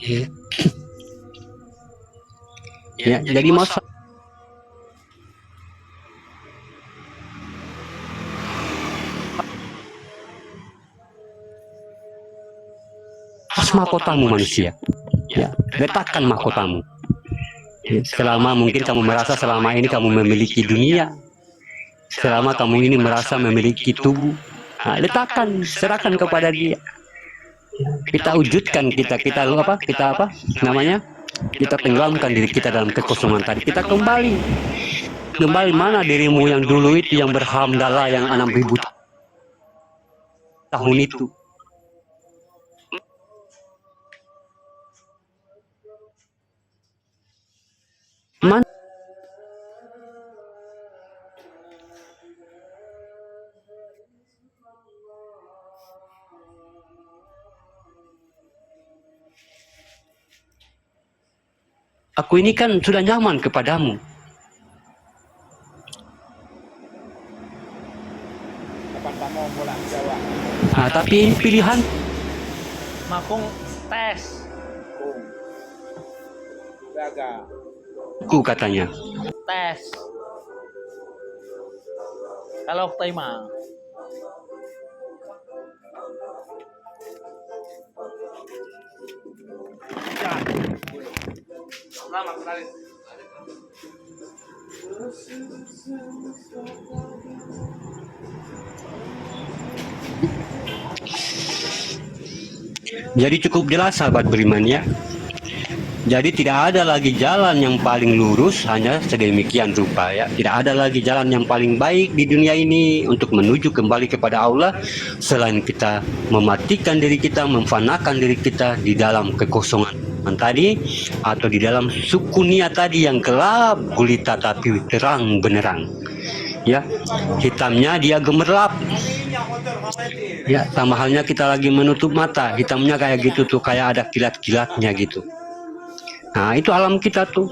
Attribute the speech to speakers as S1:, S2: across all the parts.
S1: Ya, ya jadi masalah mahkotamu manusia. Ya, letakkan mahkotamu. Ya, selama mungkin kamu merasa selama ini kamu memiliki dunia, selama kamu ini merasa memiliki tubuh, nah, letakkan, serahkan kepada dia. Kita wujudkan, kita apa? Kita apa? Namanya? Kita tenggelamkan diri kita dalam kekosongan tadi. Kita kembali mana dirimu yang dulu itu yang berhamdalah yang 6.000 tahun itu. Mana? Aku ini kan sudah nyaman kepadamu.
S2: Kapan kamu pulang Jawa?
S1: Nah, tapi ini pilihan.
S3: Makung tes.
S2: Gagal.
S1: Ku katanya.
S3: Tes. Kalau terima.
S2: Ya. Selamat sekali.
S1: Jadi cukup jelas sahabat beriman ya. Jadi tidak ada lagi jalan yang paling lurus, hanya sedemikian rupa ya. Tidak ada lagi jalan yang paling baik di dunia ini untuk menuju kembali kepada Allah selain kita mematikan diri kita, memfanakan diri kita di dalam kekosongan tadi atau di dalam suku niat tadi yang gelap gulita tapi terang benerang. Ya, hitamnya dia gemerlap. Ya, sama halnya kita lagi menutup mata, hitamnya kayak gitu tuh, kayak ada kilat-kilatnya gitu. Nah, itu alam kita tuh.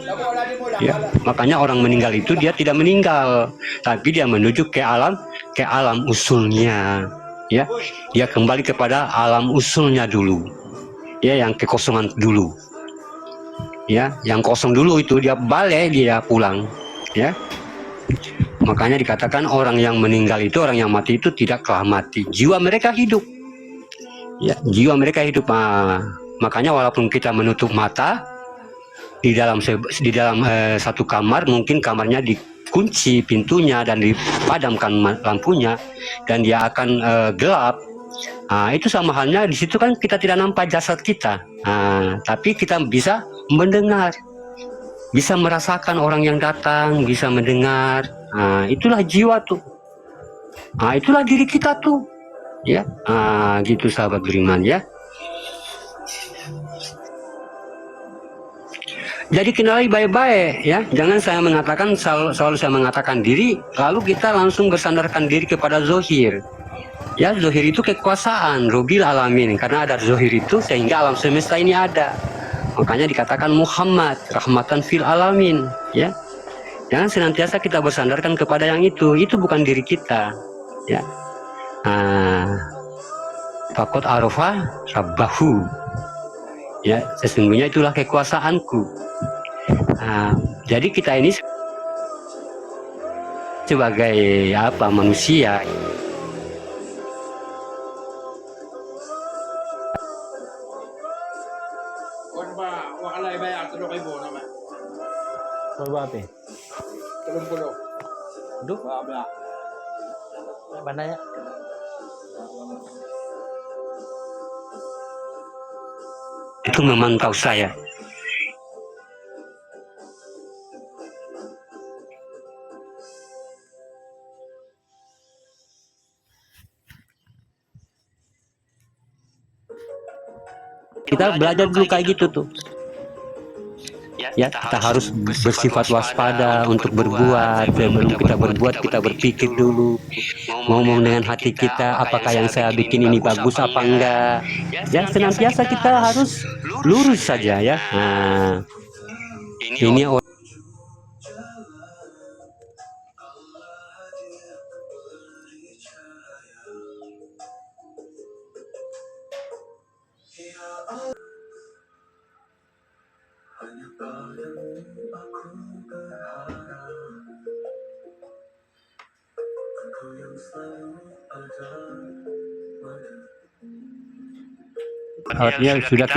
S1: Ya, makanya orang meninggal itu dia tidak meninggal, tapi dia menuju ke alam usulnya. Ya, dia kembali kepada alam usulnya dulu. Ya, yang kekosongan dulu. Ya, yang kosong dulu itu dia balik, dia pulang. Ya. Makanya dikatakan orang yang meninggal itu, orang yang mati itu tidak telah mati. Jiwa mereka hidup. Ya, jiwa mereka hidup. Makanya walaupun kita menutup mata, di dalam satu kamar, mungkin kamarnya dikunci pintunya dan dipadamkan lampunya dan dia akan gelap. Nah, itu sama halnya di situ kan kita tidak nampak jasad kita. Tapi kita bisa mendengar, bisa merasakan orang yang datang, bisa mendengar. Itulah jiwa tuh. Itulah diri kita tuh. Ya, gitu sahabat beriman ya. Jadi kenali baik-baik ya, jangan saya mengatakan selalu saya mengatakan diri, lalu kita langsung bersandarkan diri kepada zohir. Ya, zohir itu kekuasaan, Robil alamin, karena ada zohir itu sehingga alam semesta ini ada. Makanya dikatakan Muhammad, rahmatan fil alamin. Ya, jangan senantiasa kita bersandarkan kepada yang itu bukan diri kita. Ya, fakot arafah rabbahu. Ya, sesungguhnya itulah kekuasaanku. Jadi kita ini sebagai apa, manusia.
S3: Coba apa?
S2: Tulung-tulung.
S3: Aduh,
S2: Bla.
S3: bandanya.
S1: Itu memantau saya. Kita belajar dulu kayak gitu tuh. Ya, kita harus bersifat waspada untuk berbuat. Sebelum kita berbuat, kita berpikir dulu, ngomong dengan hati kita, apakah yang saya bikin ini bagus apa enggak. Ya, senantiasa kita harus lurus saja ya. Ini Artinya sudah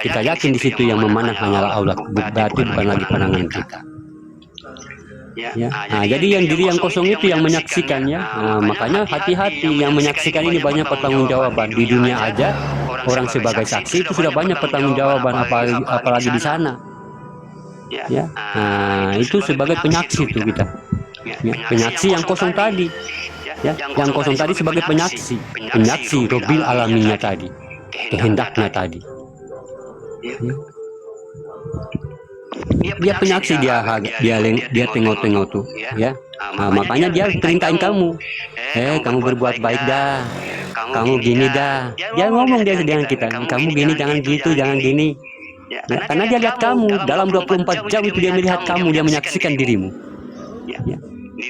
S1: kita yakin di situ yang memandang hanyalah Allah, berarti bukan lagi pandangan kita. Ya. Nah, jadi yang diri yang kosong itu yang menyaksikannya. Nah, makanya hati-hati, yang menyaksikan ini banyak pertanggungjawaban di dunia aja. Orang sebagai saksi itu sudah banyak pertanggungjawaban, apalagi di sana. Ya. Nah, itu sebagai penyaksi itu kita. Ya, penyaksi yang kosong tadi. Ya, yang kosong tadi sebagai penyaksi Robil alaminya tadi, kehendaknya tadi. Ya. Dia penyaksi, dia tengok-tengok tuh, ya. Nah, makanya dia perintahin kamu, kamu berbuat baik dah, kamu gini dah. Dia ngomong dia dengan kita, kamu gini, jangan gitu, jangan gini. Ya, karena dia lihat kamu dalam 24 jam itu, dia melihat kamu, dia menyaksikan dirimu. Ya.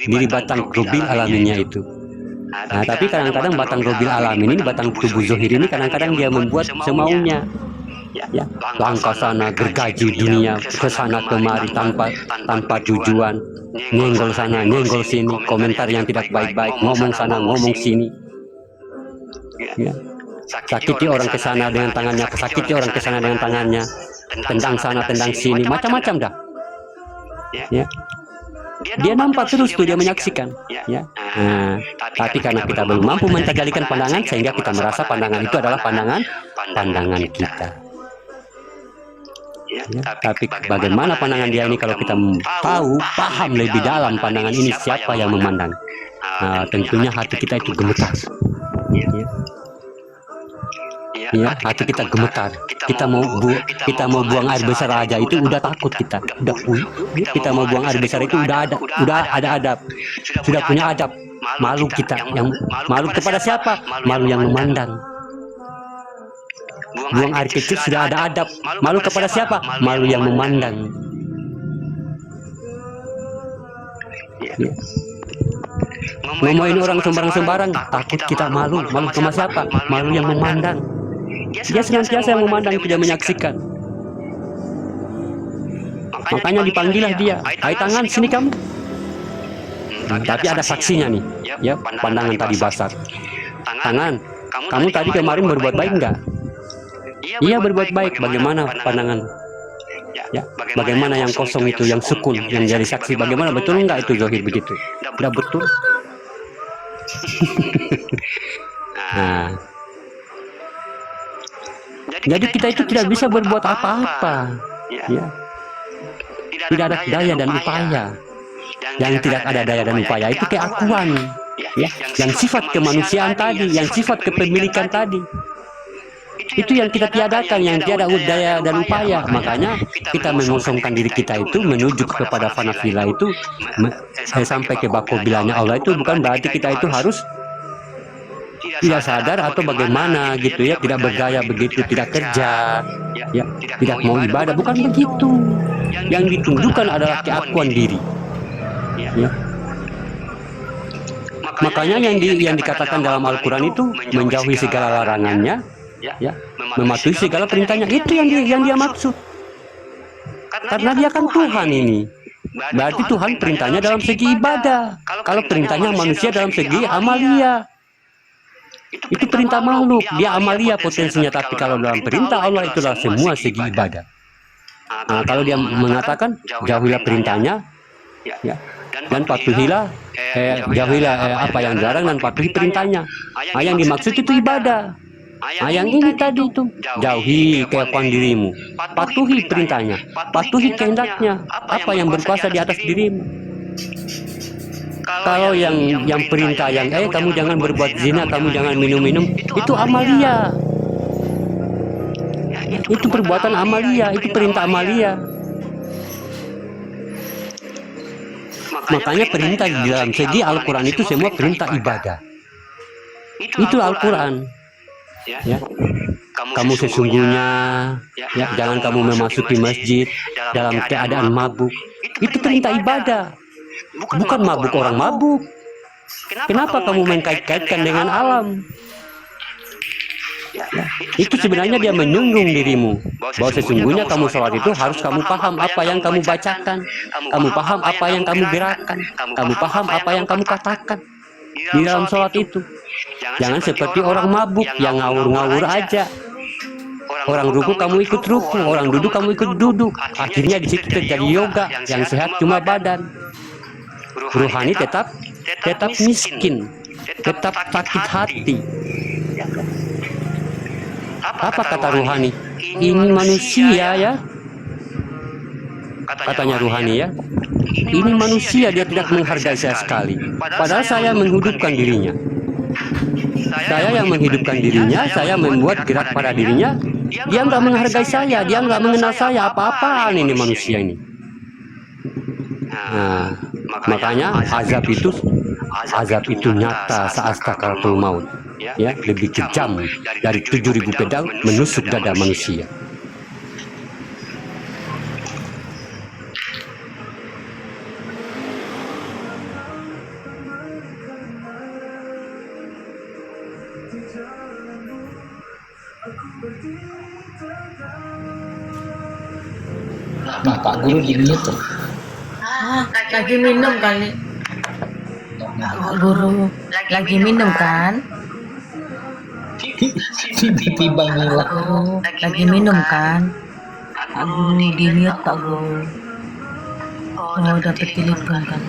S1: Diri batang Robil alaminya itu. Nah, tapi kadang-kadang batang Robil alamin ini, batang tubuh zohir ini, kadang-kadang dia membuat semaunya. Ya, langkah sana, gergaji dunia, kesana kemari tanpa tujuan, nyenggol sana, nyenggol sini, komentar yang tidak baik-baik, ngomong sana, ngomong sini. Ya. Sakiti orang ke sana dengan tangannya, sakiti orang ke sana dengan tangannya, tendang sana, tendang sini, macam-macam dah. Ya. Dia nampak terus tuh, dia menyaksikan. Ya. Nah, tapi karena kita belum mampu mentajalikan pandangan, sehingga kita merasa pandangan itu adalah pandangan kita. Ya, tapi bagaimana pandangan dia ini kalau kita paham lebih dalam pandangan ini siapa yang memandang? Nah, tentunya hati kita itu gemetar. Ya, hati kita gemetar. Kita mau buang air besar aja itu udah takut kita. Kita mau buang air besar itu udah ada adab. Sudah punya adab. Malu kita. Yang malu kepada siapa? Malu yang memandang. Buang air kecil sudah ada adab. Malu kepada siapa? Malu yang memandang. Ya. Ngomongin orang sembarang-sembarang, takut kita malu. Malu sama siapa? Malu yang memandang. Dia senantiasa yang memandang, tidak menyaksikan. Makanya dipanggillah dia. Hai tangan, sini kamu. Tapi ada saksinya nih. Ya, pandangan tadi basar. Tangan, kamu tadi kemarin berbuat baik enggak? Iya, berbuat baik. Bagaimana pandangan? Ya, bagaimana yang kosong itu, yang sukun, yang jadi saksi? Bagaimana, betul enggak itu zohir begitu? Tidak betul. Nah, jadi kita itu tidak bisa berbuat apa-apa. Ya. Tidak ada daya dan upaya. Yang tidak ada daya dan upaya itu keakuan. Ya, yang sifat kemanusiaan tadi, yang sifat kepemilikan tadi. Itu yang kita tiadakan, yang tiada daya dan upaya. Makanya kita mengosongkan diri kita itu menuju kepada fanafila itu, sampai ke bakobilanya Allah itu bukan berarti kita itu harus tidak sadar atau bagaimana gitu ya, tidak bergaya begitu, tidak kerja, ya, tidak mau ibadah, bukan begitu. Yang ditunjukkan adalah keakuan diri. Ya. Makanya yang dikatakan dalam Al-Quran itu menjauhi segala larangannya, ya, mematuhi segala perintahnya, itu yang dia maksud. Karena dia kan Tuhan ini. Berarti Tuhan perintahnya dalam segi ibadah. Kalau perintahnya manusia dalam segi amalia, itu perintah makhluk, dia amalia potensinya. Tapi kalau dalam perintah Allah itulah semua segi ibadah. Nah, kalau dia mengatakan jauhilah perintahnya, ya, dan patuhilah, jauhilah apa yang dilarang dan patuhi perintahnya. Yang dimaksud itu ibadah. Yang ini tadi itu, jauhi keakuan dirimu, patuhi perintahnya, patuhi kehendaknya, apa yang berkuasa di atas dirimu. Kalau yang perintah yang kamu jangan berbuat zina, kamu jangan minum-minum, itu amalia. Itu perbuatan amalia, itu perintah amalia. Makanya perintah di dalam segi Al-Quran itu semua perintah ibadah. Itu Al-Quran. Ya, kamu sesungguhnya, ya, jangan kamu memasuki masjid dalam keadaan mabuk. Itu perintah ibadah, bukan mabuk orang mabuk. Kenapa kamu mengkait-kaitkan dengan alam? Ya, itu sebenarnya dia menyinggung dirimu bahwa sesungguhnya kamu sholat itu harus kamu paham apa yang kamu bacakan, kamu paham apa yang kamu gerakan, kamu paham apa yang kamu katakan di dalam sholat itu. Jangan seperti orang mabuk yang ngawur-ngawur aja. Orang ruku kamu ikut ruku, orang duduk kamu ikut duduk. Akhirnya di situ terjadi yoga, yang sehat cuma badan. Ruhani tetap miskin, tetap sakit hati. Apa kata ruhani? Ini manusia ya. Katanya ruhani ya. Ini manusia, dia tidak menghargai saya sekali. Padahal saya menghidupkan dirinya. Saya yang menghidupkan dirinya, saya membuat gerak pada dirinya. Dia nggak menghargai saya, dia nggak mengenal saya apa-apaan ini manusia ini. Nah, makanya azab itu nyata saat sakaratul maut. Ya, lebih kejam dari 7.000 pedang menusuk dada manusia.
S4: Nah, Pak Guru di mute.
S5: Lagi minum kali. Pak Guru lagi minum kan?
S4: Tiba-tiba ngilang.
S5: Guru lagi minum kan? Pak Guru di mute Pak Guru. Oh, dapat telepon kan?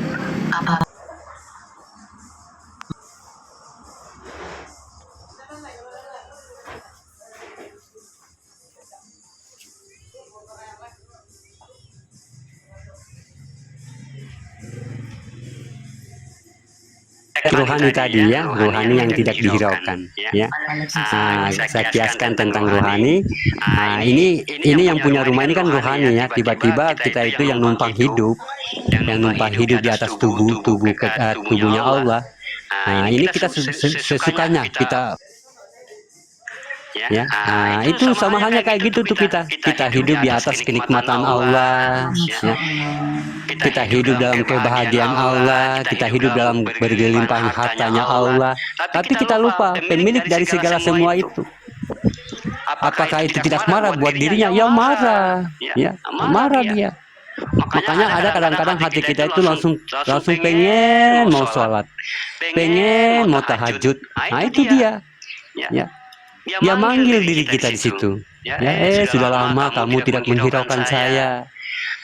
S1: Ruhani tadi ya, ruhani yang tidak dihiraukan ya. Saya kiaskan tentang ruhani. Nah, ini yang punya rumah ini kan ruhani ya. Tiba-tiba kita itu yang numpang hidup di atas tubuhnya Allah. Nah, ini kita sesukanya kita ya. Nah, itu sama halnya kayak gitu tuh kita hidup di atas kenikmatan Allah ya. Kita hidup dalam kebahagiaan Allah, kita hidup dalam berlimpahan hartanya Allah. Tapi kita lupa pemilik dari segala semua itu. Apakah itu tidak marah buat dirinya? Ya marah, ya marah dia. Makanya ada kadang-kadang hati kita itu langsung pengen mau sholat, pengen mau tahajud. Nah itu dia, ya. Dia manggil diri kita di situ. Ya, sudah lama kamu tidak menghiraukan saya.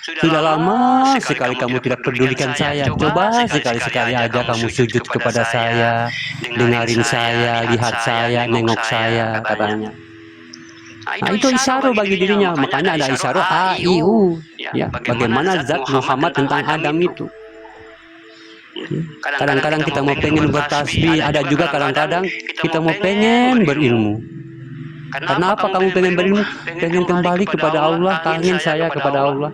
S1: Sudah lama sekali kamu tidak pedulikan saya. Coba sekali-sekali aja kamu sujud kepada saya, dengarin saya, lihat saya, nengok saya, katanya. Nah, itu isyarah bagi dirinya. Makanya ada isyarah A-I-U. Ya, bagaimana zat Muhammad tentang Adam itu. Kadang-kadang kita mau pengen bertasbih, ada juga kadang-kadang kita mau pengen berilmu. Karena apa kamu pengen berilmu? Pengen kembali kepada Allah, kangen saya kepada Allah.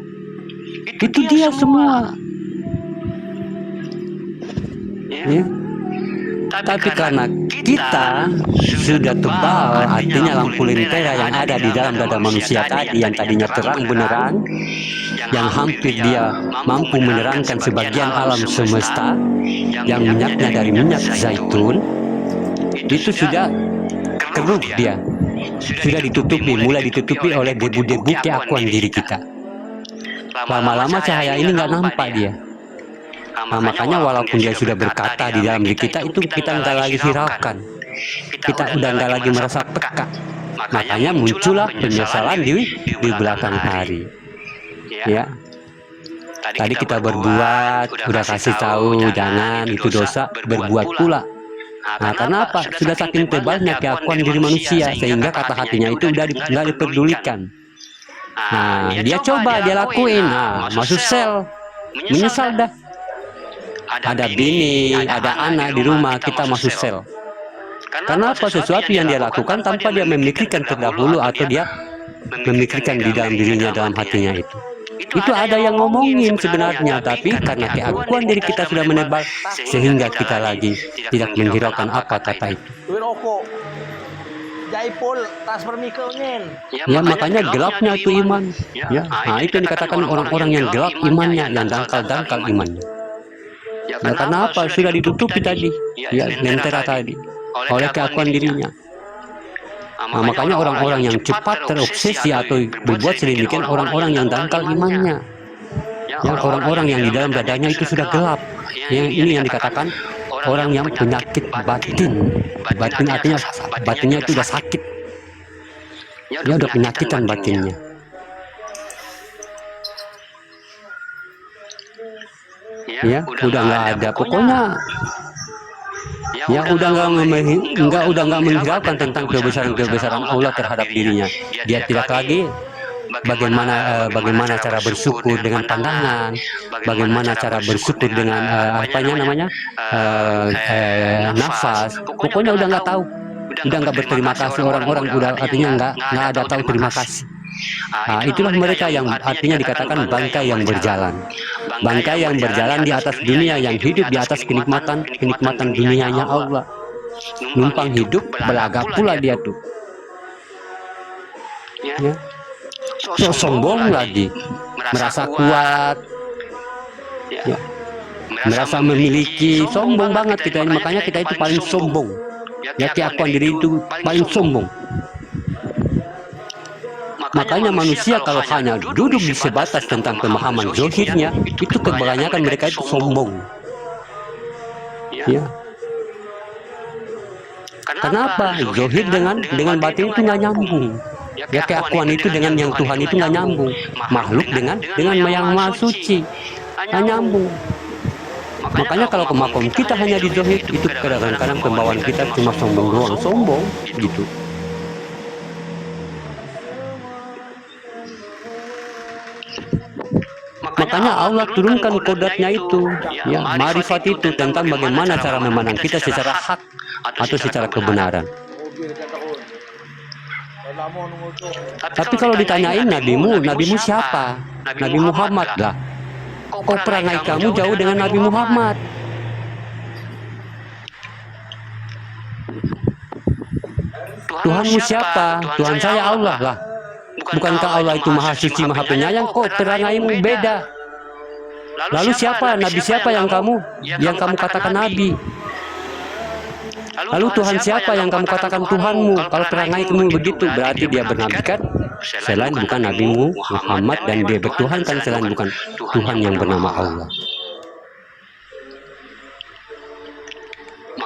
S1: Itu dia semua. Ya. Tapi karena kita sudah tebal, artinya lampu lentera yang ada di dalam dada manusia tadi, yang tadinya terang benerang, yang hampir dia mampu menerangkan sebagian alam semesta, yang minyaknya dari minyak zaitun, itu sudah keruh dia, sudah ditutupi, mulai ditutupi oleh debu-debu keakuan diri kita. Lama-lama cahaya ini nggak nampak dia. Nah, makanya walaupun dia sudah berkata di dalam diri kita, itu kita nggak lagi hiraukan, kita udah nggak lagi merasa peka. Makanya muncullah penyesalan di belakang hari. Ya, tadi kita berbuat, udah kasih tahu jangan, itu dosa, berbuat pula. Nah, karena apa? Sudah saking tebalnya keakuan diri manusia, sehingga kata hatinya itu udah nggak diperdulikan. Nah, dia coba, dia lakuin, nah, masuk sel, menyesal dah. Ada bini, ada anak di rumah, kita masuk sel. Karena apa? Sesuatu yang dia lakukan tanpa dia memikirkan terdahulu, atau dia memikirkan di dalam dirinya, dalam hatinya itu. Itu ada yang ngomongin sebenarnya, tapi karena keakuan diri kita sudah menebal, sehingga kita lagi tidak menghiraukan apa kata itu.
S3: Jaipul transfer mikelnya.
S1: Ya, makanya gelapnya itu iman. Ya, nah itu yang dikatakan orang-orang yang gelap imannya, yang dangkal-dangkal imannya. Ya, karena apa? Sudah ditutupi tadi, ya, lentera tadi, oleh keakuan dirinya. Nah, makanya orang-orang yang cepat terobsesi atau berbuat sedemikian orang-orang yang dangkal imannya. Yang orang-orang yang di dalam dadanya itu sudah gelap. Yang ini yang dikatakan orang yang penyakit batin. Batin artinya batinnya itu sudah sakit. Dia udah penyakitan batinnya. Ya, udah nggak ada. Pokoknya ya udah nggak menghiraukan tentang kebesaran Allah terhadap dirinya. Dia tidak lagi bagaimana cara bersyukur dengan pandangan, bagaimana cara bersyukur dengan nafas. Pokoknya udah nggak tahu, udah nggak berterima kasih. Orang-orang udah artinya nggak ada tahu terima kasih. Nah, itulah mereka yang artinya dikatakan bangkai yang berjalan. Bangkai yang berjalan di atas dunia, yang hidup di atas kenikmatan dunianya Allah. Numpang hidup, belagak pula dia tuh. Ya. So, sombong lagi, merasa kuat, ya. Merasa memiliki, sombong banget kita ini. Makanya kita itu paling sombong. Ya, keakuan diri itu paling sombong. Makanya manusia kalau hanya duduk di sebatas tentang pemahaman zohirnya, itu kebanyakan mereka itu sombong. Ya. Kenapa? Zohir dengan batin itu nggak nyambung. Ya, keakuan itu dengan yang Tuhan itu nggak nyambung. Makhluk dengan yang Maha Suci nggak nyambung. Makanya kalau ke makom kita hanya di zohir, itu kadang-kadang pembawaan kita cuma sombong doang, sombong gitu. Makanya Allah turunkan kodratnya itu, ya, marifat itu tentang bagaimana cara memandang kita secara hak atau secara kebenaran. Tapi kalau ditanyain nabimu siapa? Nabi Muhammad lah. Kok perangai kamu jauh dengan Nabi Muhammad? Tuhanmu siapa? Tuhan saya Allah lah. Bukankah Allah itu Maha Suci, Maha Penyayang? Kok perangaimu beda? Lalu siapa? Nabi siapa yang kamu katakan Nabi? Lalu Tuhan siapa yang kamu katakan Tuhanmu? Kalau perangai kamu begitu, berarti dia bernabikan selain bukan Nabimu Muhammad, dan dia bertuhankan selain bukan Tuhan yang bernama Allah.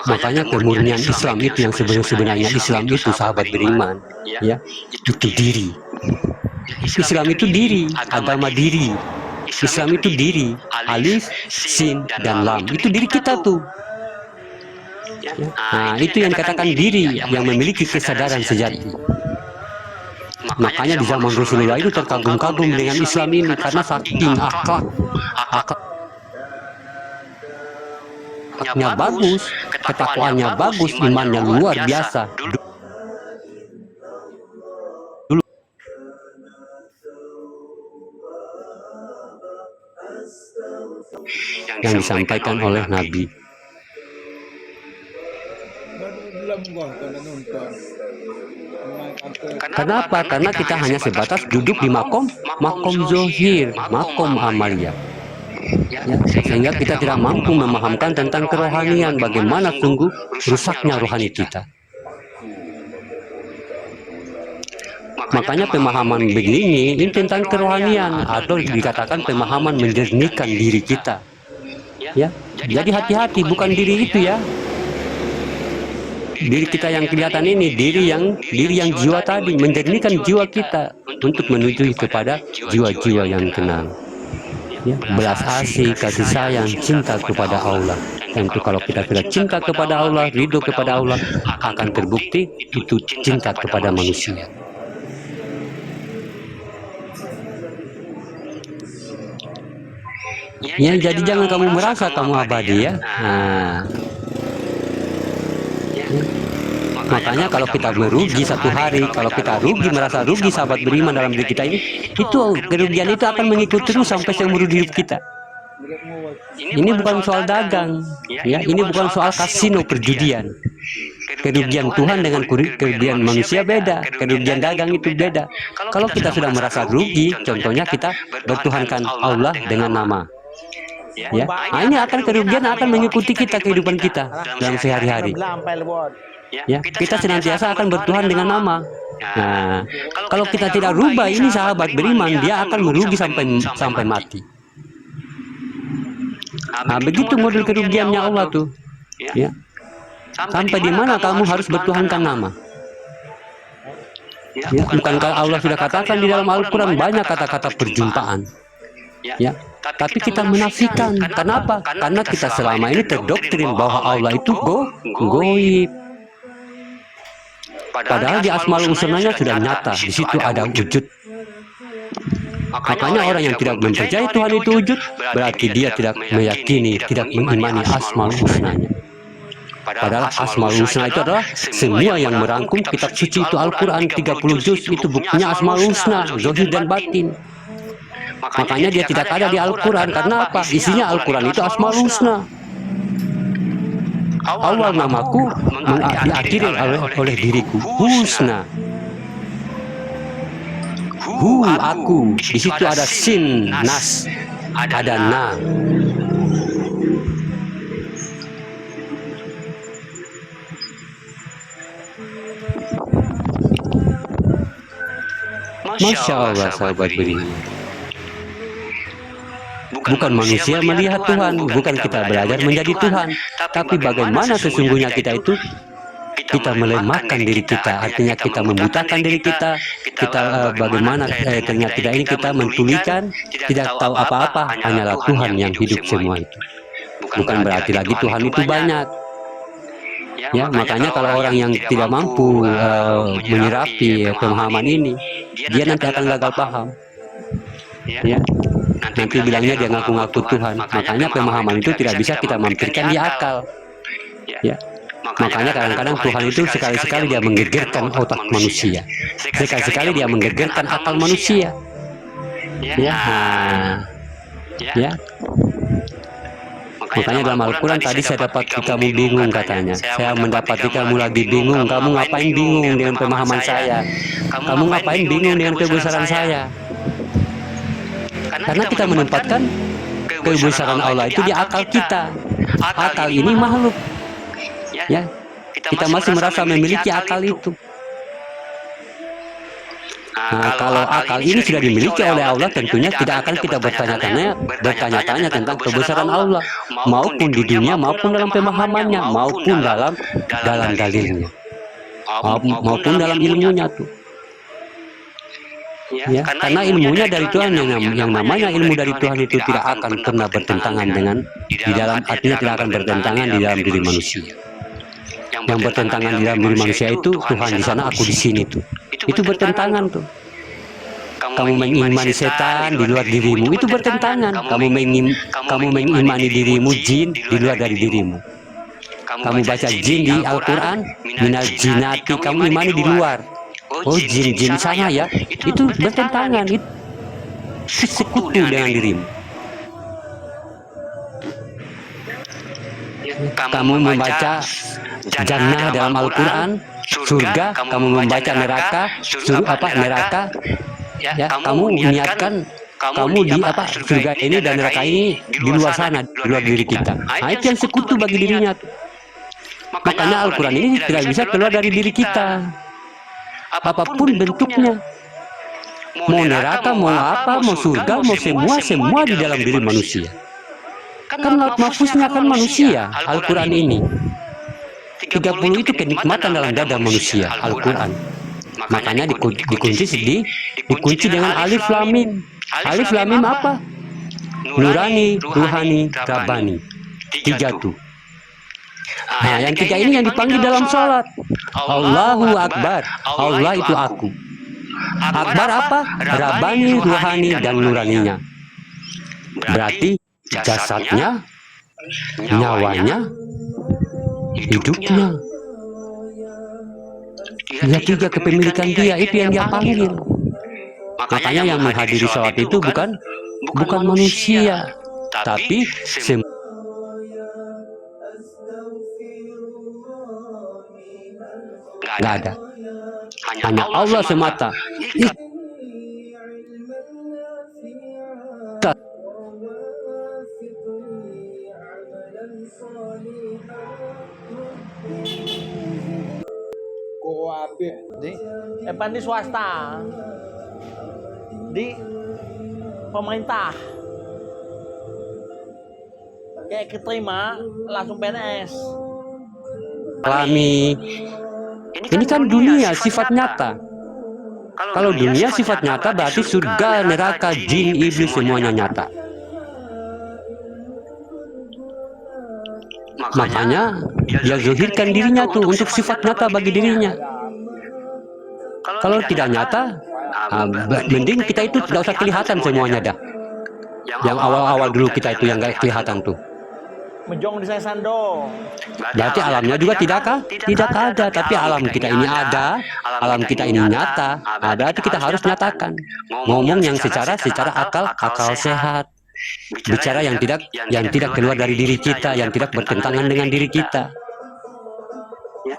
S1: Makanya kemurnian Islam itu yang sebenarnya Islam itu, sahabat beriman, ya, itu diri. Islam itu diri, agama diri. Islam itu diri, alif, sin, dan lam. Itu diri kita tuh. Nah, itu yang dikatakan diri, yang memiliki kesadaran sejati. Makanya di zaman Rasulullah itu terkagum-kagum dengan Islam ini, karena saking akhlaknya bagus, ketakwaannya bagus, imannya luar biasa. Yang disampaikan oleh Nabi. Kenapa? Karena kita hanya sebatas duduk di makom zohir, makom amalia. Ya, sehingga kita tidak mampu memahamkan tentang kerohanian, bagaimana sungguh rusaknya rohani kita. Makanya pemahaman begini ini tentang kerohanian, atau dikatakan pemahaman menjernihkan diri kita. Ya, jadi hati-hati, bukan diri itu ya. Diri kita yang kelihatan ini, diri yang jiwa tadi, menjernihkan jiwa kita untuk menuju kepada jiwa-jiwa yang tenang. Ya, belas asih, kasih sayang, cinta kepada Allah. Tentu kalau kita sudah cinta kepada Allah, ridho kepada Allah, akan terbukti itu cinta kepada manusia. Ya, jadi jangan kamu merasa kamu abadi ya. Nah, makanya kalau kita merugi satu hari, kalau kita merasa rugi, sahabat beriman dalam diri kita ini, itu kerugian itu akan mengikut terus sampai seumur hidup kita. Ini bukan soal dagang, ya, ini bukan soal kasino perjudian. Kerugian Tuhan dengan kerugian manusia beda, kerugian dagang itu beda. Kalau kita sudah merasa rugi, contohnya kita bertuhankan Allah dengan nama. Ya, nah ini akan kerugian akan mengikuti kita, kehidupan kita dalam sehari-hari. Ya, kita senantiasa akan bertuhan dengan nama. Nah, kalau kita tidak rubah ini sahabat beriman, dia akan merugi sampai mati. Nah, begitu model kerugiannya Allah tuh. Ya. Sampai di mana kamu harus bertuhankan nama? Ya, bukankah Allah sudah katakan di dalam Al-Quran banyak kata-kata perjumpaan? Ya, tapi kita menafikan. Kenapa? Karena kita selama ini terdoktrin bahwa Allah itu goib. Padahal di Asmaul Husnanya sudah nyata, di situ ada wujud. Makanya orang yang tidak mempercayai Tuhan itu wujud, berarti dia tidak meyakini, tidak mengimani Asmaul Husnanya. Padahal Asmaul Husna itu adalah semua yang merangkum kitab suci itu Al-Quran 30 juz, itu buktinya Asmaul Husna, zahir dan batin. Makanya dia tidak ada di Al-Quran. Karena apa? Isinya Al-Quran itu Asmaul Husna. Awal namaku diakhiri oleh diriku, Husna. Aku. Di situ ada sin, nas, ada na. Masya Allah sahabat beriman. Bukan manusia melihat Tuhan, bukan kita belajar menjadi Tuhan, tapi bagaimana sesungguhnya kita itu, kita melemahkan diri kita, artinya kita membutakan diri kita, bagaimana ternyata tidak ini kita mentulikan, tidak tahu apa-apa, hanyalah Tuhan yang hidup semua itu. Bukan berarti lagi Tuhan itu banyak. Ya, makanya kalau orang yang tidak mampu menyerapi pemahaman ini, dia nanti akan gagal paham. Ya, nanti bilangnya dia ngaku-ngaku Tuhan. Makanya pemahaman itu tidak bisa kita mampirkan di akal. Ya, makanya kadang-kadang Tuhan itu sekali-sekali dia menggegerkan otak manusia, sekali-sekali dia menggegerkan akal manusia. Ya, ya. Makanya dalam Al-Quran tadi saya dapat kamu bingung katanya. Saya mendapati kamu lagi bingung. Kamu ngapain bingung dengan pemahaman saya? Kamu ngapain bingung dengan kebesaran saya? Karena kita menempatkan kebesaran Allah itu di akal kita. Akal ini makhluk. Ya, kita masih merasa memiliki akal itu. Nah, kalau akal ini sudah dimiliki oleh Allah, tentunya tidak akan kita bertanya-tanya tentang kebesaran Allah, maupun di dunia, maupun dalam pemahamannya, maupun dalam dalilnya, maupun dalam ilmunya tuh. Ya, karena ilmunya dari Tuhan, yang namanya ilmu dari Tuhan itu tidak akan pernah bertentangan dengan di dalam, artinya tidak akan bertentangan di dalam diri manusia. Yang bertentangan di dalam diri manusia itu Tuhan di sana, aku di sini tuh. Itu bertentangan tuh. Kamu mengimani setan di luar dirimu, itu bertentangan. Kamu mengimani dirimu jin di luar dari dirimu. Kamu baca jin di Al-Quran, minal jinati, kamu imani di luar. Oh, jin-jin sana ya, itu bertentangan, itu sekutu dengan dirimu. Kamu membaca jannah dalam Al-Quran, surga, kamu membaca neraka, neraka, ya, kamu niatkan kamu di surga ini dan neraka ini di luar sana, di luar diri kita. Nah, itu yang sekutu bagi dirinya. Makanya Al-Quran ini tidak bisa keluar dari diri kita, apapun bentuknya. Mau neraka, mau apa, mau surga, mau semua di dalam diri manusia. Kan laut mahfuznya kan manusia, Al-Quran ini. 30 itu kenikmatan dalam dada manusia, Al-Quran. Makanya dikunci dengan alif lam mim. Alif lam mim apa? Nurani, ruhani, rabbani. 3 tuh. Nah, yang 3 ini yang dipanggil dalam sholat. Allahu Akbar. Allah itu aku. Akbar apa? Rabbani, ruhani, dan nuraninya. Berarti jasadnya, nyawanya, hidupnya. Ya, 3 kepemilikan dia, itu yang dia panggil. Makanya yang menghadiri sholat itu bukan manusia, tapi nggak ada, hanya Allah semata.
S2: Tapi
S3: Di Evan di swasta. Di pemerintah. Kayak keterima langsung PNS.
S1: Alami. Ini kan dunia sifat nyata. Kalau dunia sifat nyata berarti surga, neraka, jin, iblis semuanya nyata. Makanya dia zahirkan dirinya tuh untuk sifat nyata bagi dirinya. Kalau tidak nyata, mending kita itu tidak usah kelihatan semuanya dah. Yang awal-awal dulu kita itu yang nggak kelihatan tuh.
S3: Mejong di saya sando.
S1: Berarti alamnya juga tidakkah? Tidak ada, tapi alam kita ini ada, alam kita ini nyata. Berarti kita harus nyatakan. Ngomong yang secara akal sehat. Bicara yang tidak keluar dari diri kita, yang tidak bertentangan dengan diri kita. Ya.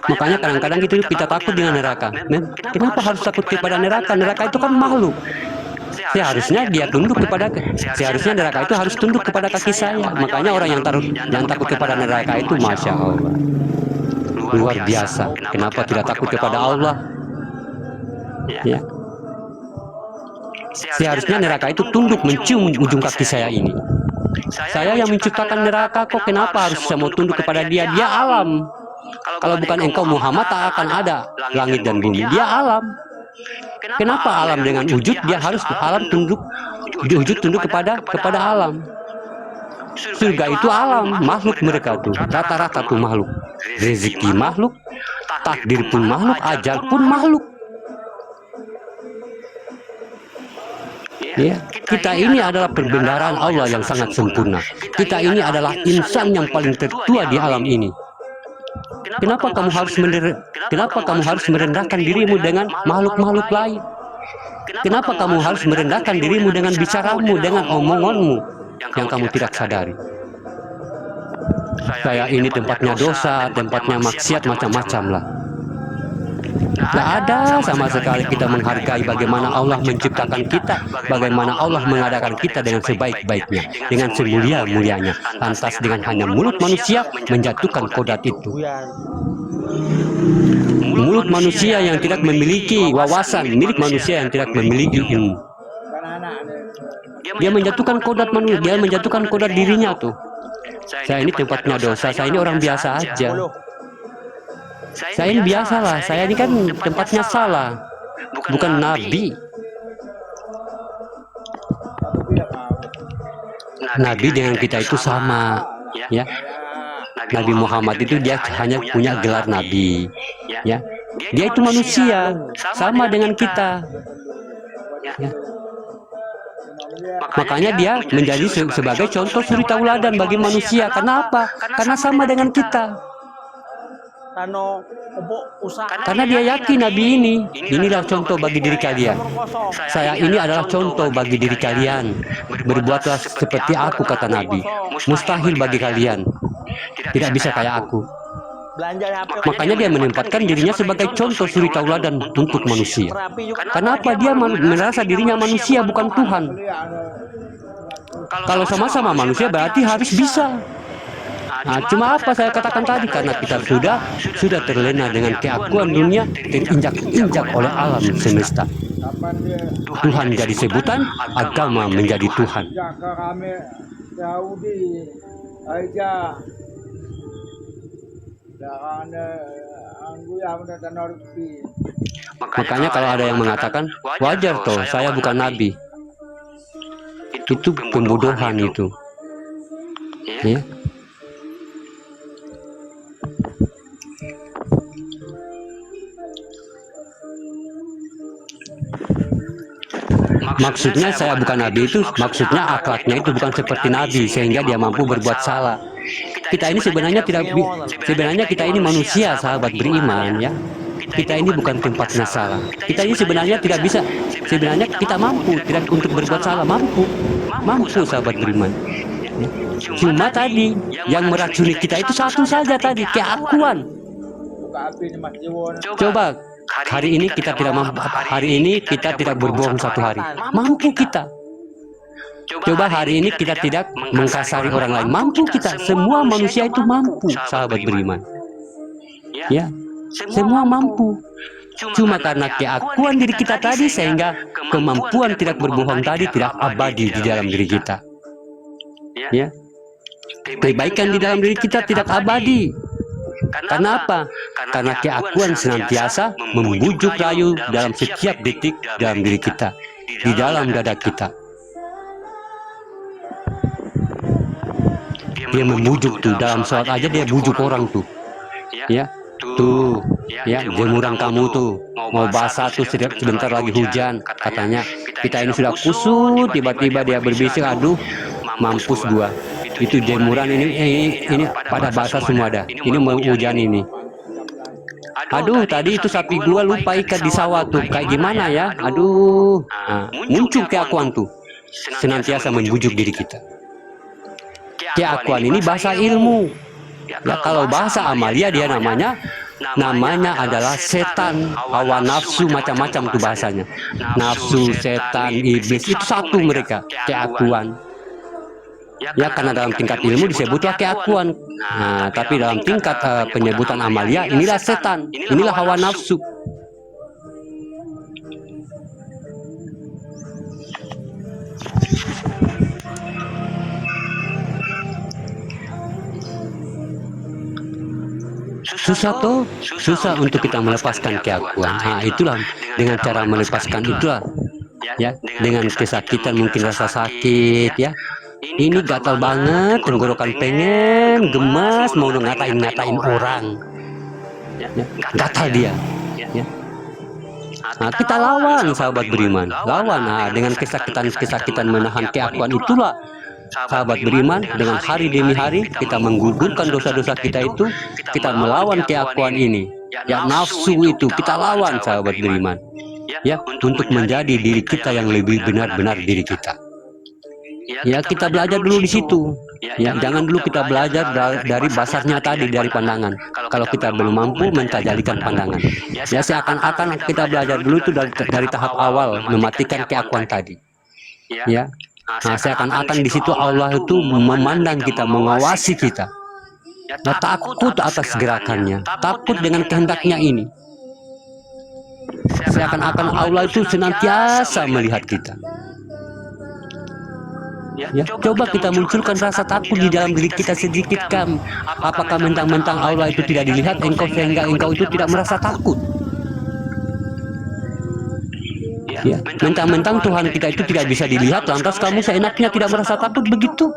S1: Makanya kadang-kadang itu kita takut dengan neraka. Kenapa harus takut kepada neraka? Neraka itu kan makhluk. Seharusnya dia tunduk kepada, seharusnya neraka itu harus tunduk kepada kaki saya. Makanya orang yang takut kepada neraka itu, masya Allah, luar biasa. Kenapa tidak takut kepada Allah? Ya. Seharusnya neraka itu tunduk mencium ujung kaki saya ini. Saya yang menciptakan neraka, kok kenapa harus saya mau tunduk kepada dia? Dia alam. Kalau bukan engkau Muhammad tak akan ada langit dan bumi. Dia alam. Kenapa alam dengan wujud dia harus alam tunduk, wujud tunduk kepada alam. Surga itu alam, makhluk mereka tuh, rata-rata tuh makhluk. Rezeki makhluk, takdir pun makhluk, ajal pun makhluk. Ya, kita ini adalah perbendaharaan Allah yang sangat sempurna. Kita ini adalah insan yang paling tertua di alam ini. Kenapa kamu harus merendahkan dirimu dengan makhluk-makhluk lain? Kenapa kamu harus merendahkan dirimu dengan bicaramu, dengan omonganmu yang kamu tidak sadari? Saya ini tempatnya dosa, tempatnya maksiat macam-macam lah. Tidak ada sama sekali kita menghargai bagaimana Allah menciptakan kita, bagaimana Allah mengadakan kita dengan sebaik-baiknya, dengan semulia-mulianya. Lantas dengan hanya mulut manusia menjatuhkan kodrat itu. Mulut manusia yang tidak memiliki wawasan, milik manusia yang tidak memiliki ilmu. Dia menjatuhkan kodrat manusia, dia menjatuhkan kodrat dirinya tuh. Saya ini tempatnya dosa, saya ini orang biasa aja. Saya ini biasalah, saya ini kan tempatnya salah, bukan nabi. Nabi dengan kita itu sama, ya. Nabi Muhammad itu dia hanya punya gelar nabi, ya. Dia itu manusia, sama dengan kita. Ya. Makanya dia menjadi sebagai contoh suri tauladan bagi manusia. Kenapa? Karena sama dengan kita. Karena dia yakin Nabi inilah contoh bagi diri kalian. Saya ini adalah contoh bagi diri kalian. Berbuatlah seperti aku, kata Nabi. Mustahil bagi kalian. Tidak bisa kayak aku. Makanya dia menempatkan dirinya sebagai contoh suri tauladan untuk manusia. Kenapa dia merasa dirinya manusia bukan Tuhan? Kalau sama-sama manusia berarti harus bisa. Nah, cuma apa saya katakan tadi, karena kita sudah terlena dengan keakuan dunia, terinjak-injak oleh alam semesta. Tuhan jadi sebutan, agama menjadi Tuhan. Makanya kalau ada yang mengatakan wajar toh saya bukan nabi, itu pembodohan itu, ya. Maksudnya saya bukan nabi itu, maksudnya akhlaknya itu bukan seperti nabi sehingga dia mampu berbuat salah. Kita ini sebenarnya kita ini manusia, sahabat beriman, ya. Kita ini bukan tempatnya salah. Kita ini sebenarnya tidak bisa, sebenarnya kita mampu tidak untuk berbuat salah, mampu sahabat beriman. Ya. Cuma tadi yang meracuni kita itu satu saja tadi, keakuan. Coba hari ini kita tidak mampu, hari ini kita tidak berbohong satu hari. Mampu kita. Coba hari ini kita tidak mengkasari orang lain. Mampu kita, semua manusia itu mampu, sahabat beriman. Ya, semua mampu. Cuma karena keakuan diri kita tadi, sehingga kemampuan tidak berbohong tadi tidak abadi di dalam diri kita. Ya, kebaikan di dalam diri kita tidak abadi. Karena apa? Karena keakuan senantiasa membujuk rayu dalam setiap detik dalam diri kita, di dalam dada kita. Dia membujuk tuh, dalam sholat aja dia bujuk orang tuh. Ya, tuh, ya, jemuran kamu tuh mau basah tuh, sebentar lagi hujan. Katanya kita ini sudah kusut, tiba-tiba dia berbisik, aduh, mampus gua. Itu jemuran ini pada basah semua dah. Ini mau hujan ini. Aduh, tadi itu sapi gua lupa ikat di sawah tuh. Kayak gimana ya? Aduh, nah, muncul keakuan tuh, senantiasa membujuk diri kita. Keakuan ini bahasa ilmu. Ya, kalau bahasa amalia dia namanya adalah setan, hawa nafsu, macam-macam tuh bahasanya. Nafsu, setan, iblis, itu satu mereka, keakuan. Ya, karena dalam tingkat ilmu disebutlah keakuan. Nah, tapi dalam tingkat penyebutan amalia, inilah setan, inilah hawa nafsu. Susah tuh, susah untuk kita melepaskan keakuan. Nah, itulah dengan cara melepaskan itulah, ya, dengan kesakitan, mungkin rasa sakit, ya. Ini gatal banget, tenggorokan pengen, gemas, mau ngatain orang, ya, gatal dia, ya. Nah, kita lawan, sahabat beriman, lawan. Nah, dengan kesakitan menahan keakuan itulah, sahabat beriman, dengan hari demi hari kita menggugurkan dosa-dosa kita itu, kita melawan keakuan ini, ya, nafsu itu kita lawan, sahabat beriman, ya, untuk menjadi diri kita yang lebih benar-benar diri kita. Ya, kita belajar dulu di situ. Ya, jangan dulu kita belajar dari basarnya tadi, dari pandangan. Kalau kita belum mampu mentajalikan pandangan, ya, seakan-akan kita belajar dulu itu dari tahap awal, mematikan keakuan tadi. Ya, nah, seakan-akan di situ Allah itu memandang kita, mengawasi kita. Nah, takut atas gerakannya, takut dengan kehendaknya ini. Seakan-akan Allah itu senantiasa melihat kita. Ya, coba kita munculkan rasa takut di dalam diri kita sedikit, Kam. Apakah mentang-mentang Allah itu tidak dilihat engkau, sehingga engkau itu tidak merasa takut? Ya, mentang-mentang Tuhan kita itu tidak bisa dilihat, lantas kamu seenaknya tidak merasa takut begitu?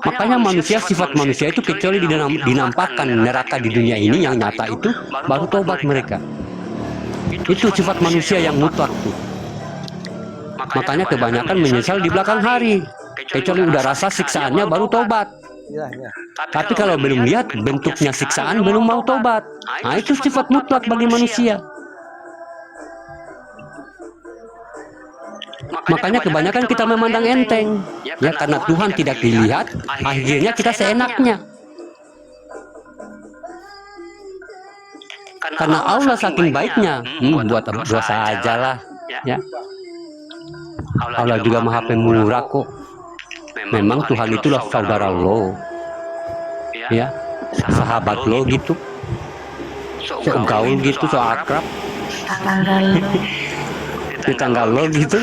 S1: Makanya manusia, sifat manusia itu kecuali dinampakkan neraka di dunia ini yang nyata itu, baru tobat mereka. Itu sifat manusia yang mutlak tuh. Makanya kebanyakan menyesal di belakang hari, kecuali udah rasa siksaannya baru tobat. Tapi kalau belum lihat bentuknya siksaan, belum mau tobat. Nah, itu sifat mutlak bagi manusia. Makanya kebanyakan kita memandang enteng, ya, karena Tuhan tidak dilihat, akhirnya kita seenaknya. Karena Allah saking baiknya, buat dosa aja lah, ya. Allah juga Maha Pemurah kok. Memang Tuhan itulah saudara lo, ya, sahabat lo gitu, gaul gitu, so akrab, tetangga lo gitu.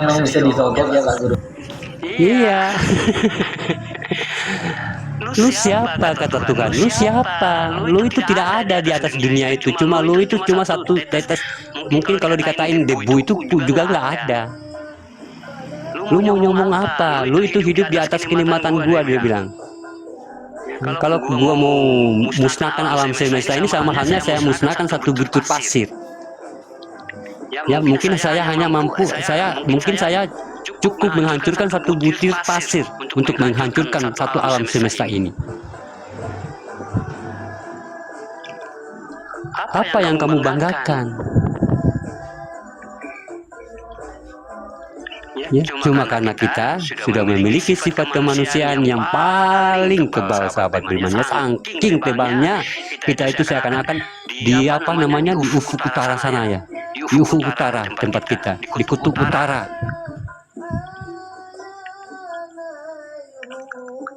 S4: Memang bisa disogok ya Pak Guru.
S1: Iya. Lu siapa, kata Tuhan? Lu siapa? Lu itu tidak ada di atas dunia itu. Cuma lu itu cuma satu tetes. Mungkin kalau dikatain debu itu juga nggak ada. Lu mau ngomong apa? Lu itu hidup di atas kenikmatan gua, dia bilang. Kalau gua mau musnahkan alam semesta ini, sama halnya saya musnahkan satu butir pasir. Ya, mungkin saya hanya mampu, mungkin saya cukup menghancurkan satu butir pasir untuk menghancurkan satu alam semesta ini. Apa yang kamu banggakan? Ya, cuma karena kita sudah memiliki sifat kemanusiaan yang paling tebal, sahabat beriman. Saking tebalnya kita itu seakan-akan di di ufuk utara sana, ya, di ufuk utara tempat kita, di kutub utara.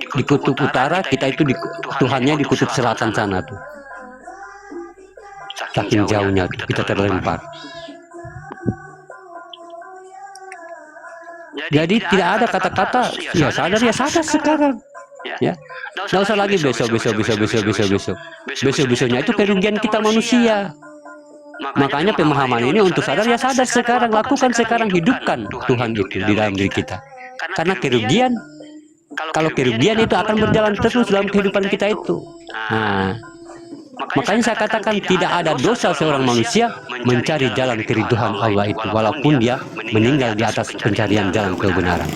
S1: Di kutub utara kita itu Tuhannya di kutub selatan sana tuh. Saking jauhnya kita terlempar. Jadi tidak ada kata-kata ya sadar sekarang. Ya, nggak usah lagi besoknya itu kerugian kita manusia. Makanya pemahaman ini untuk sadar sekarang, lakukan sekarang, hidupkan Tuhan itu di dalam diri kita. Karena kerugian, kalau kerugian itu akan berjalan terus dalam kehidupan kita itu. Nah, makanya saya katakan tidak ada dosa seorang manusia mencari jalan keriduan Allah itu, walaupun dia meninggal di atas pencarian jalan kebenaran.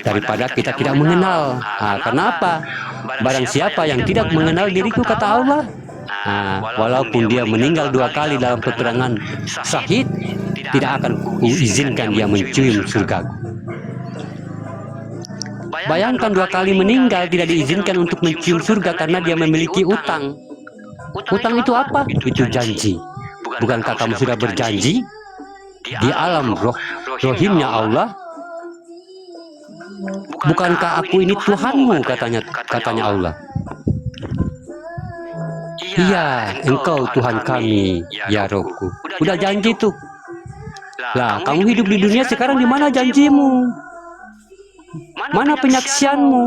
S1: Daripada kita tidak mengenal. Kenapa? Barang siapa yang tidak mengenal diriku, kata Allah, walaupun dia meninggal 2 kali dalam peperangan syahid, tidak akan kuizinkan dia mencium surgaku. Bayangkan 2 kali meninggal tidak diizinkan untuk mencium surga karena dia memiliki utang. Utang itu apa? Itu janji. Bukankah kamu sudah berjanji di alam rohimnya Allah? Bukankah aku ini Tuhanmu, katanya Allah. Iya, engkau Tuhan kami, ya Rohku. Udah janji tuh. Lah, kamu hidup di dunia sekarang, di mana janjimu? Mana penyaksianmu?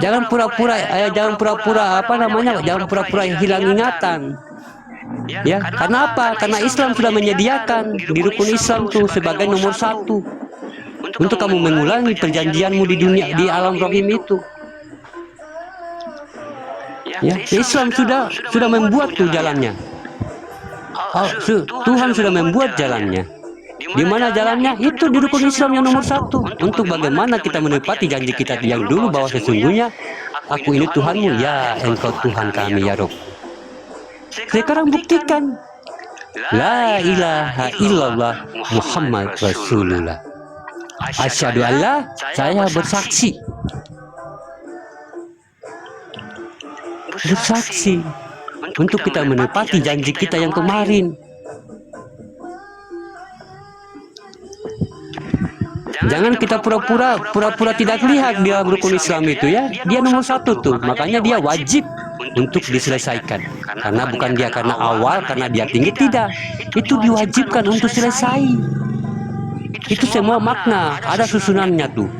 S1: Jangan pura-pura jangan pura-pura hilang ingatan. Ya, karena apa? Karena Islam sudah menyediakan di rukun Islam tuh sebagai nomor 1 untuk kamu mengulangi perjanjianmu di dunia, di alam rohim itu. Ya, Islam sudah membuat tuh jalannya. Tuhan sudah membuat jalannya. Di mana jalannya? Itu di rukun Islam yang nomor 1. Untuk bagaimana kita menepati janji kita yang dulu bahwa sesungguhnya aku ini Tuhanmu, ya engkau Tuhan kami, ya Rob. Sekarang buktikan. La ilaha illallah Muhammad Rasulullah. Asyhadu alla, saya bersaksi. Bersaksi untuk kita menepati janji kita yang kemarin. Jangan kita pura-pura tidak lihat di dalam rukun Islam itu, ya. Dia nomor 1 tuh, makanya dia wajib untuk diselesaikan. Karena bukan dia karena awal, karena dia tinggi, tidak. Itu diwajibkan untuk selesai. Itu semua makna, ada susunannya tuh.